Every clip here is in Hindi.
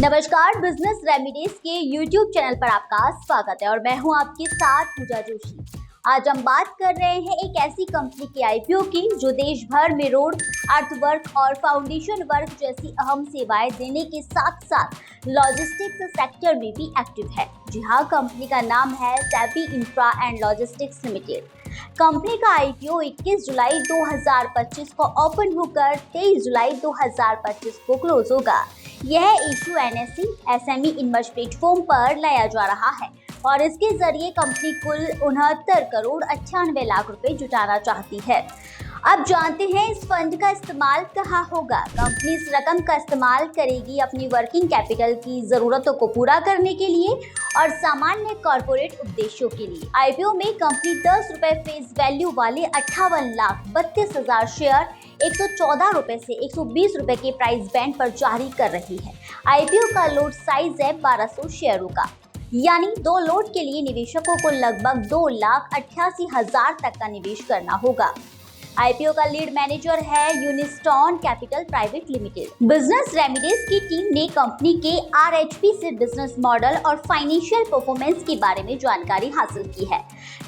नमस्कार, बिजनेस रेमिडीज के यूट्यूब चैनल पर आपका स्वागत है और मैं हूं आपके साथ पूजा जोशी। आज हम बात कर रहे हैं एक ऐसी कंपनी के आईपीओ की जो देश भर में रोड, अर्थवर्क और फाउंडेशन वर्क जैसी अहम सेवाएं देने के साथ साथ लॉजिस्टिक्स सेक्टर में भी एक्टिव है। जी हाँ, कंपनी का नाम है Saifee Infra and Logistics Limited. Company का आईपीओ 21 जुलाई 2025 को ओपन होकर 23 जुलाई 2025 को क्लोज होगा। यह issue NSE SME invest platform पर लाया जा रहा है और इसके जरिए कंपनी कुल 69 करोड़ 98 लाख रुपए जुटाना चाहती है। अब जानते हैं इस फंड का इस्तेमाल कहाँ होगा। कंपनी इस रकम का इस्तेमाल करेगी अपनी वर्किंग कैपिटल की जरूरतों को पूरा करने के लिए और सामान्य कॉर्पोरेट उद्देश्यों के लिए। आईपीओ में कंपनी 10 रुपए फेस वैल्यू वाले 58,32,000 शेयर 114 रुपए से 120 रुपए के प्राइस बैंड पर जारी कर रही है। आईपीओ का लोट साइज है 1200 शेयरों का, यानी 2 लोट के लिए निवेशकों को लगभग 2,88,000 तक का निवेश करना होगा। आईपीओ का लीड मैनेजर है Unistone capital private limited. Business remedies की टीम ने कंपनी के आरएचपी से बिजनेस मॉडल और फाइनेंशियल परफॉर्मेंस के बारे में जानकारी हासिल की है।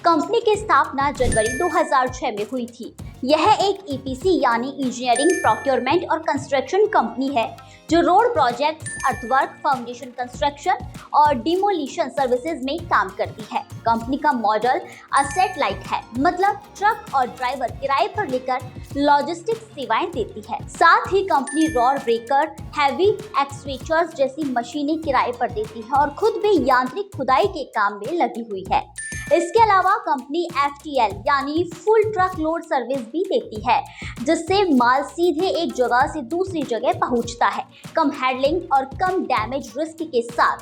कंपनी की स्थापना जनवरी 2006 में हुई थी। यह एक ईपीसी यानी इंजीनियरिंग, प्रोक्योरमेंट और कंस्ट्रक्शन कंपनी है जो road projects, earthwork, foundation construction और डिमोलिशन सर्विसेज में काम करती है। कंपनी का मॉडल असेट लाइट है, मतलब ट्रक और ड्राइवर किराए पर लेकर लॉजिस्टिक्स सेवाएं देती है। साथ ही कंपनी रॉड ब्रेकर, हैवी एक्सवेटर्स जैसी मशीनें किराए पर देती है और खुद भी यांत्रिक खुदाई के काम में लगी हुई है। इसके अलावा कंपनी एफटीएल यानी फुल ट्रक लोड सर्विस भी देती है, जिससे माल सीधे एक जगह से दूसरी जगह पहुंचता है, कम हैंडलिंग और कम डैमेज रिस्क के साथ।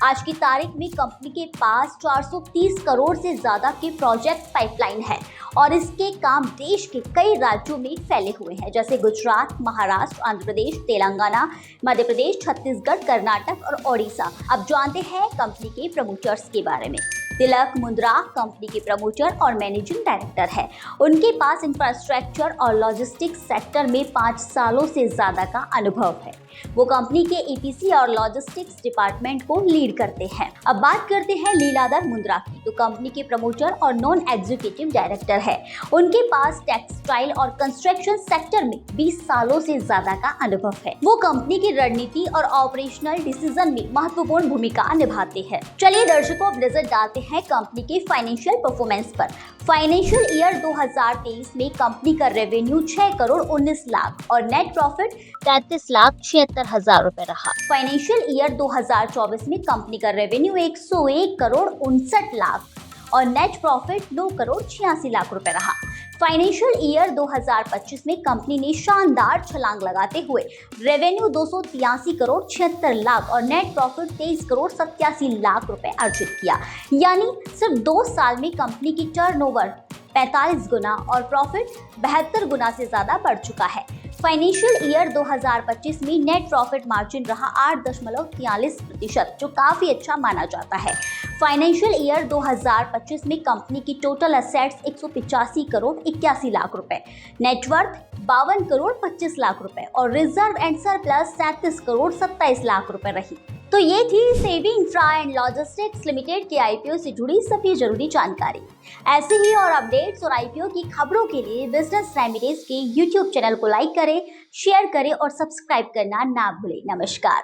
आज की तारीख में कंपनी के पास 430 करोड़ से ज्यादा के प्रोजेक्ट पाइपलाइन है और इसके काम देश के कई राज्यों में फैले हुए हैं, जैसे गुजरात, महाराष्ट्र, आंध्र प्रदेश, तेलंगाना, मध्य प्रदेश, छत्तीसगढ़, कर्नाटक और ओडिशा। अब जानते हैं कंपनी के प्रमोटर्स के बारे में। तिलक मुंद्रा कंपनी के प्रमोटर और मैनेजिंग डायरेक्टर है। उनके पास इंफ्रास्ट्रक्चर और लॉजिस्टिक्स सेक्टर में 5 सालों से ज्यादा का अनुभव है। वो कंपनी के ईपीसी और लॉजिस्टिक्स डिपार्टमेंट को लीड करते हैं। अब बात करते हैं लीलाधर मुंद्रा की, तो कंपनी के प्रमोटर और नॉन एग्जीक्यूटिव डायरेक्टर है। उनके पास टेक्सटाइल और कंस्ट्रक्शन सेक्टर में 20 सालों से ज्यादा का अनुभव है। वो कंपनी की रणनीति और ऑपरेशनल डिसीजन में महत्वपूर्ण भूमिका निभाते हैं। चलिए दर्शकों, अब नजर डालते हैं कंपनी के फाइनेंशियल परफॉर्मेंस पर। फाइनेंशियल ईयर 2023 में कंपनी का रेवेन्यू 6 करोड़ 19 लाख और नेट प्रॉफिट 33,76,000 रुपए रहा। फाइनेंशियल ईयर 2024 में कंपनी का रेवेन्यू 101 करोड़ 59 लाख और नेट प्रॉफिट 9 करोड़ 86 लाख रुपए रहा। फाइनेंशियल ईयर 2025 में कंपनी ने शानदार छलांग लगाते हुए रेवेन्यू 283 करोड़ 76 लाख और नेट प्रॉफिट 23 करोड़ 87 लाख रुपए अर्जित किया। यानी सिर्फ 2 साल में कंपनी की टर्नओवर 45 गुना और प्रॉफिट 72 गुना से ज्यादा बढ़ चुका है। फाइनेंशियल ईयर 2025 में नेट प्रॉफिट मार्जिन रहा 8.43%, जो काफी अच्छा माना जाता है। फाइनेंशियल ईयर 2025 में कंपनी की टोटल असेट्स 185 करोड़ 81 लाख रुपए, नेटवर्थ 52 करोड़ 25 लाख रुपए और reserve and surplus 37 crore 27 lakh रुपए रही। तो ये थी Saifee Infra and Logistics Limited के आईपीओ से जुड़ी सभी जरूरी जानकारी। ऐसे ही और अपडेट्स और आईपीओ की खबरों के लिए बिजनेस रेमिडीज के यूट्यूब चैनल को लाइक करें, शेयर करें और सब्सक्राइब करना ना भूलें। नमस्कार।